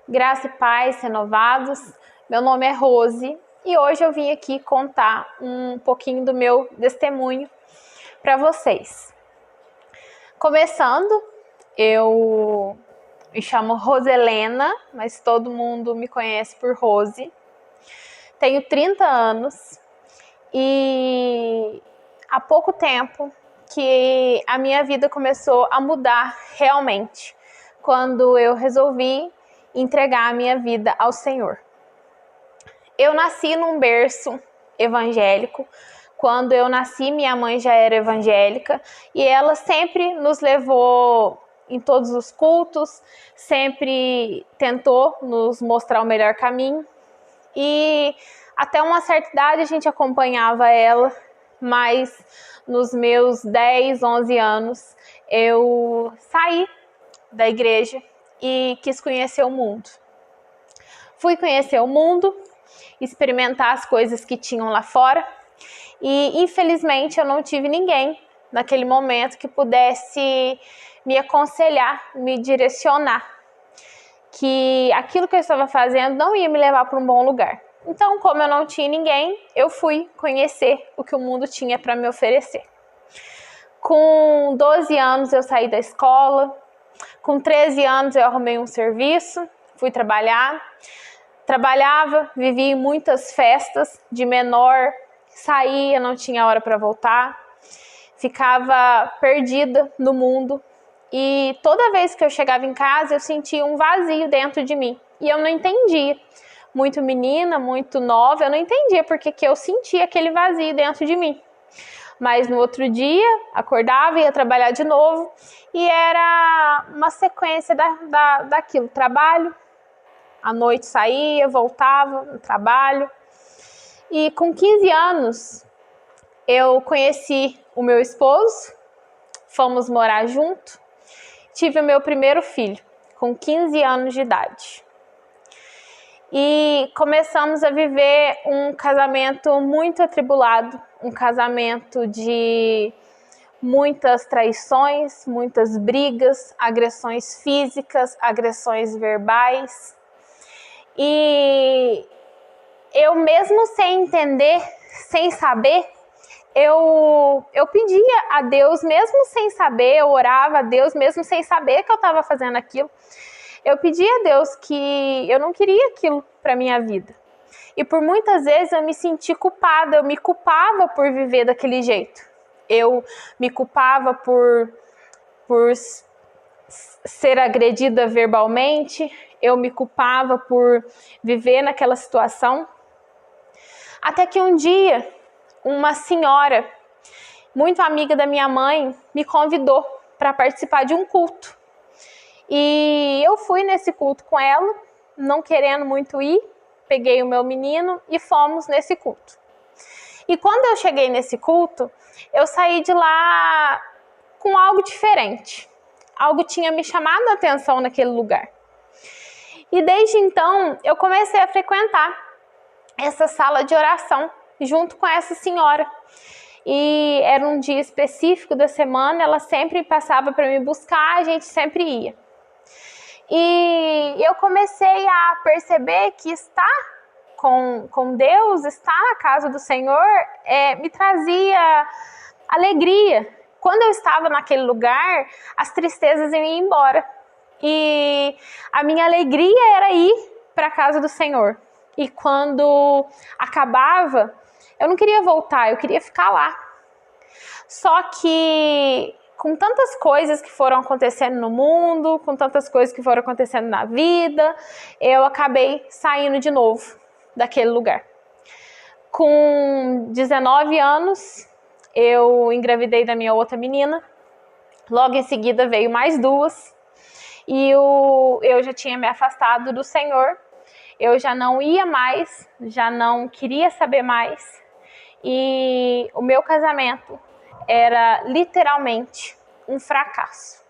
Graça e paz renovados. Meu nome é Rose e hoje eu vim aqui contar um pouquinho do meu testemunho para vocês. Começando, eu me chamo Roselena, mas todo mundo me conhece por Rose. Tenho 30 anos e há pouco tempo que a minha vida começou a mudar realmente, quando eu resolvi entregar a minha vida ao Senhor. Eu nasci num berço evangélico. Quando eu nasci, minha mãe já era evangélica e ela sempre nos levou em todos os cultos, sempre tentou nos mostrar o melhor caminho. E até uma certa idade a gente acompanhava ela, mas nos meus 10, 11 anos eu saí da igreja e quis conhecer o mundo. Fui conhecer o mundo, experimentar as coisas que tinham lá fora e infelizmente eu não tive ninguém naquele momento que pudesse me aconselhar, me direcionar, que aquilo que eu estava fazendo não ia me levar para um bom lugar. Então, como eu não tinha ninguém, eu fui conhecer o que o mundo tinha para me oferecer. Com 12 anos eu saí da escola, com 13 anos eu arrumei um serviço, fui trabalhar. Trabalhava, vivia em muitas festas, de menor, saía, não tinha hora para voltar, ficava perdida no mundo e toda vez que eu chegava em casa eu sentia um vazio dentro de mim e eu não entendia. Muito menina, muito nova, eu não entendia porque que eu sentia aquele vazio dentro de mim. Mas no outro dia, acordava, ia trabalhar de novo e era uma sequência daquilo, trabalho. À noite saía, voltava no trabalho. E com 15 anos, eu conheci o meu esposo, fomos morar junto. Tive o meu primeiro filho, com 15 anos de idade. E começamos a viver um casamento muito atribulado, um casamento de muitas traições, muitas brigas, agressões físicas, agressões verbais. E eu mesmo sem entender, sem saber, eu pedia a Deus, mesmo sem saber, eu orava a Deus, mesmo sem saber que eu estava fazendo aquilo. Eu pedia a Deus que eu não queria aquilo para minha vida. E por muitas vezes eu me senti culpada, eu me culpava por viver daquele jeito. Eu me culpava por ser agredida verbalmente, eu me culpava por viver naquela situação. Até que um dia, uma senhora, muito amiga da minha mãe, me convidou para participar de um culto. E eu fui nesse culto com ela, não querendo muito ir, peguei o meu menino e fomos nesse culto. E quando eu cheguei nesse culto, eu saí de lá com algo diferente. Algo tinha me chamado a atenção naquele lugar. E desde então, eu comecei a frequentar essa sala de oração junto com essa senhora. E era um dia específico da semana, ela sempre passava para me buscar, a gente sempre ia. E eu comecei a perceber que estar com Deus, estar na casa do Senhor, me trazia alegria. Quando eu estava naquele lugar, as tristezas iam embora. E a minha alegria era ir para a casa do Senhor. E quando acabava, eu não queria voltar, eu queria ficar lá. Só que com tantas coisas que foram acontecendo no mundo, com tantas coisas que foram acontecendo na vida, eu acabei saindo de novo daquele lugar. Com 19 anos, eu engravidei da minha outra menina. Logo em seguida veio mais duas. E eu já tinha me afastado do Senhor. Eu já não ia mais, já não queria saber mais. E o meu casamento era literalmente um fracasso.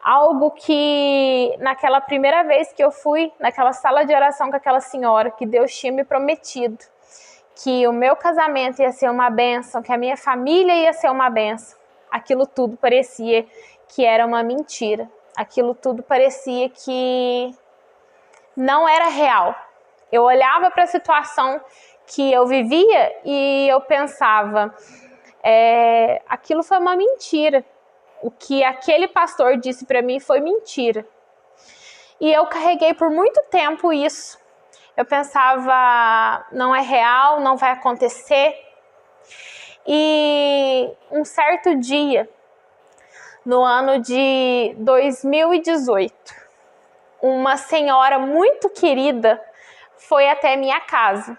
Algo que naquela primeira vez que eu fui naquela sala de oração com aquela senhora, que Deus tinha me prometido que o meu casamento ia ser uma bênção, que a minha família ia ser uma bênção, aquilo tudo parecia que era uma mentira. Aquilo tudo parecia que não era real. Eu olhava para a situação que eu vivia e eu pensava, aquilo foi uma mentira. O que aquele pastor disse para mim foi mentira. E eu carreguei por muito tempo isso. Eu pensava, não é real, não vai acontecer. E um certo dia, no ano de 2018, uma senhora muito querida foi até minha casa.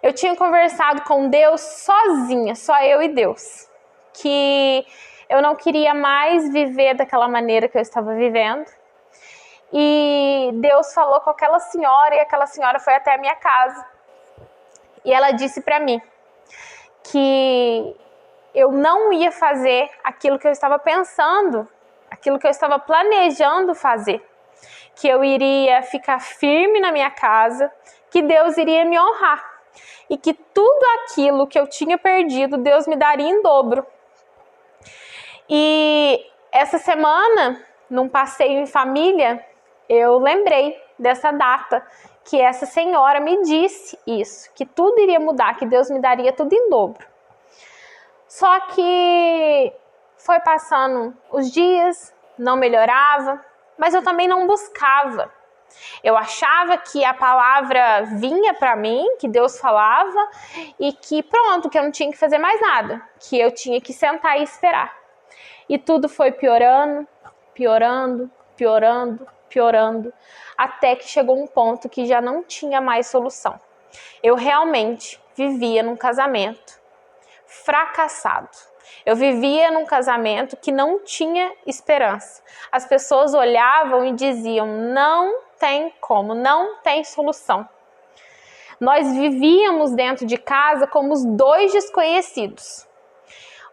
Eu tinha conversado com Deus sozinha, só eu e Deus, que eu não queria mais viver daquela maneira que eu estava vivendo. E Deus falou com aquela senhora e aquela senhora foi até a minha casa. E ela disse para mim que eu não ia fazer aquilo que eu estava pensando, aquilo que eu estava planejando fazer. Que eu iria ficar firme na minha casa, que Deus iria me honrar. E que tudo aquilo que eu tinha perdido, Deus me daria em dobro. E essa semana, num passeio em família, eu lembrei dessa data, que essa senhora me disse isso, que tudo iria mudar, que Deus me daria tudo em dobro. Só que foi passando os dias, não melhorava, mas eu também não buscava. Eu achava que a palavra vinha para mim, que Deus falava e que pronto, que eu não tinha que fazer mais nada, que eu tinha que sentar e esperar. E tudo foi piorando, piorando, piorando, piorando, até que chegou um ponto que já não tinha mais solução. Eu realmente vivia num casamento fracassado. Eu vivia num casamento que não tinha esperança. As pessoas olhavam e diziam, não tem como, não tem solução. Nós vivíamos dentro de casa como os dois desconhecidos.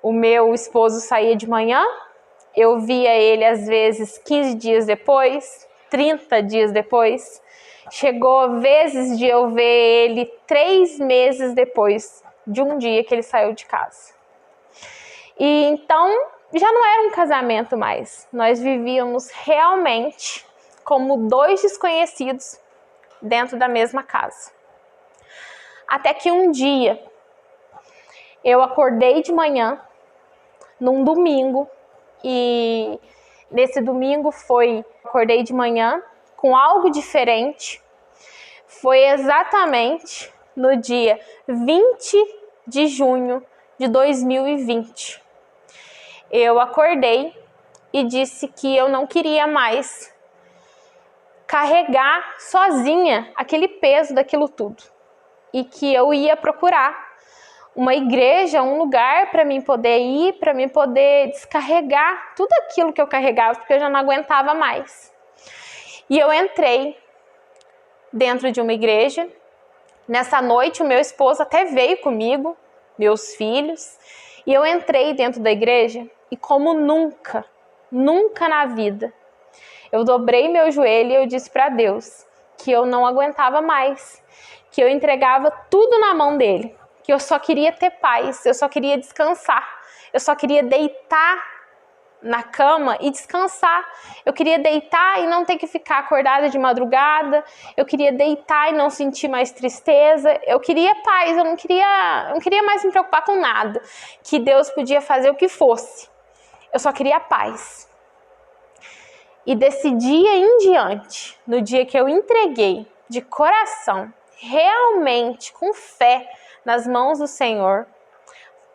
O meu esposo saía de manhã, eu via ele às vezes 15 dias depois, 30 dias depois. Chegou vezes de eu ver ele 3 meses depois de um dia que ele saiu de casa. E então já não era um casamento mais. Nós vivíamos realmente como dois desconhecidos dentro da mesma casa. Até que um dia eu acordei de manhã, num domingo, e nesse domingo acordei de manhã com algo diferente. Foi exatamente no dia 20 de junho de 2020. Eu acordei e disse que eu não queria mais carregar sozinha aquele peso daquilo tudo. E que eu ia procurar uma igreja, um lugar para mim poder ir, para mim poder descarregar tudo aquilo que eu carregava, porque eu já não aguentava mais. E eu entrei dentro de uma igreja. Nessa noite, o meu esposo até veio comigo, meus filhos, e eu entrei dentro da igreja e como nunca na vida, eu dobrei meu joelho e eu disse para Deus que eu não aguentava mais, que eu entregava tudo na mão dele, que eu só queria ter paz, eu só queria descansar, eu só queria deitar na cama e descansar. Eu queria deitar e não ter que ficar acordada de madrugada. Eu queria deitar e não sentir mais tristeza. Eu queria paz, eu não queria mais me preocupar com nada. Que Deus podia fazer o que fosse. Eu só queria paz. E desse dia em diante, no dia que eu entreguei de coração, realmente com fé nas mãos do Senhor,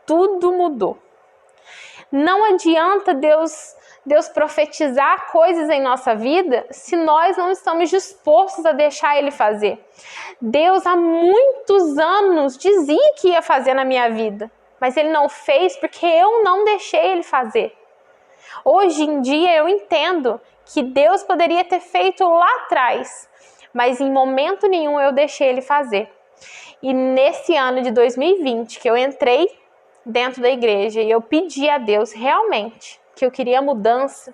tudo mudou. Não adianta Deus profetizar coisas em nossa vida se nós não estamos dispostos a deixar Ele fazer. Deus há muitos anos dizia que ia fazer na minha vida, mas Ele não fez porque eu não deixei Ele fazer. Hoje em dia eu entendo que Deus poderia ter feito lá atrás, mas em momento nenhum eu deixei Ele fazer. E nesse ano de 2020 que eu entrei dentro da igreja e eu pedi a Deus realmente que eu queria mudança,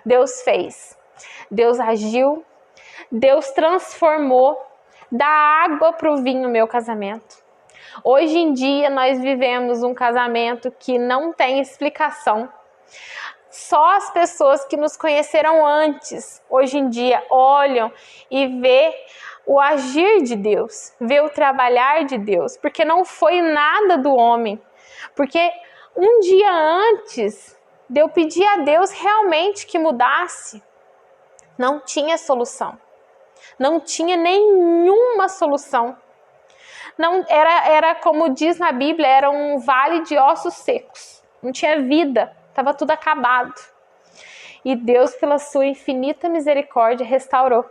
Deus fez. Deus agiu, Deus transformou da água para o vinho meu casamento. Hoje em dia nós vivemos um casamento que não tem explicação. Só as pessoas que nos conheceram antes, hoje em dia, olham e vê o agir de Deus, vê o trabalhar de Deus, porque não foi nada do homem. Porque um dia antes de eu pedir a Deus realmente que mudasse, não tinha solução. Não tinha nenhuma solução. Não, era como diz na Bíblia, era um vale de ossos secos. Não tinha vida, estava tudo acabado. E Deus, pela sua infinita misericórdia, restaurou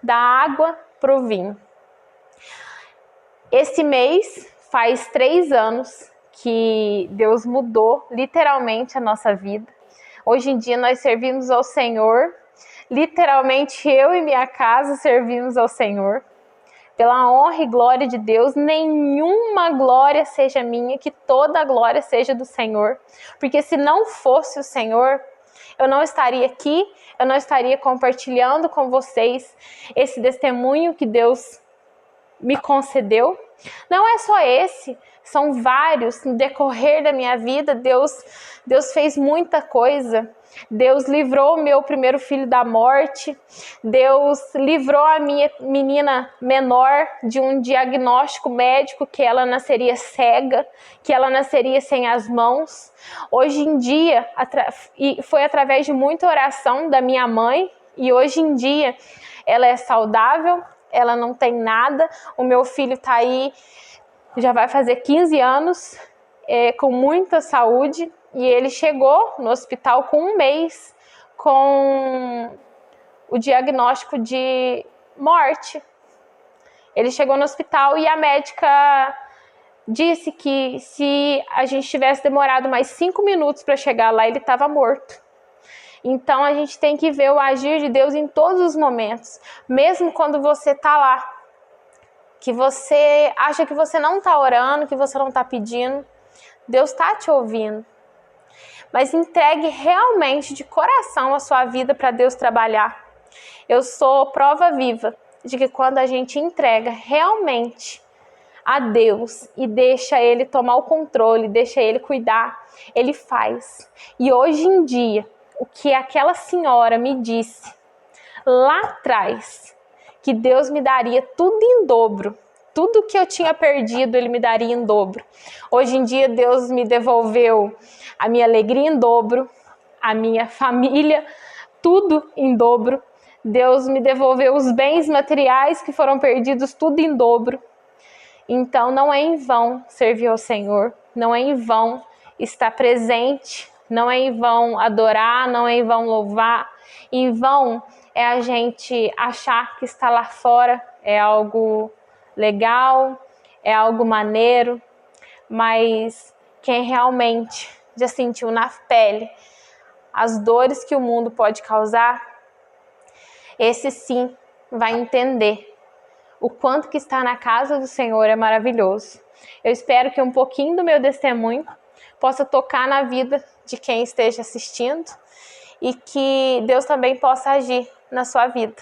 da água para o vinho. Esse mês faz 3 anos que Deus mudou literalmente a nossa vida. Hoje em dia nós servimos ao Senhor. Literalmente eu e minha casa servimos ao Senhor. Pela honra e glória de Deus, nenhuma glória seja minha, que toda a glória seja do Senhor. Porque se não fosse o Senhor, eu não estaria aqui, eu não estaria compartilhando com vocês esse testemunho que Deus me concedeu. Não é só esse, são vários. No decorrer da minha vida, Deus fez muita coisa. Deus livrou o meu primeiro filho da morte. Deus livrou a minha menina menor de um diagnóstico médico que ela nasceria cega, que ela nasceria sem as mãos. Hoje em dia, e foi através de muita oração da minha mãe, e hoje em dia ela é saudável, ela não tem nada. O meu filho está aí, já vai fazer 15 anos, com muita saúde. E ele chegou no hospital com 1 mês com o diagnóstico de morte. Ele chegou no hospital e a médica disse que se a gente tivesse demorado mais 5 minutos para chegar lá, ele estava morto. Então a gente tem que ver o agir de Deus em todos os momentos. Mesmo quando você está lá, que você acha que você não está orando, que você não está pedindo, Deus está te ouvindo. Mas entregue realmente de coração a sua vida para Deus trabalhar. Eu sou prova viva de que quando a gente entrega realmente a Deus e deixa Ele tomar o controle, deixa Ele cuidar, Ele faz. E hoje em dia, o que aquela senhora me disse lá atrás, que Deus me daria tudo em dobro, tudo que eu tinha perdido, Ele me daria em dobro. Hoje em dia, Deus me devolveu a minha alegria em dobro, a minha família, tudo em dobro. Deus me devolveu os bens materiais que foram perdidos, tudo em dobro. Então, não é em vão servir ao Senhor, não é em vão estar presente, não é em vão adorar, não é em vão louvar. Em vão é a gente achar que estar lá fora é algo legal, é algo maneiro, mas quem realmente já sentiu na pele as dores que o mundo pode causar, esse sim vai entender o quanto que estar na casa do Senhor é maravilhoso. Eu espero que um pouquinho do meu testemunho possa tocar na vida de quem esteja assistindo e que Deus também possa agir na sua vida.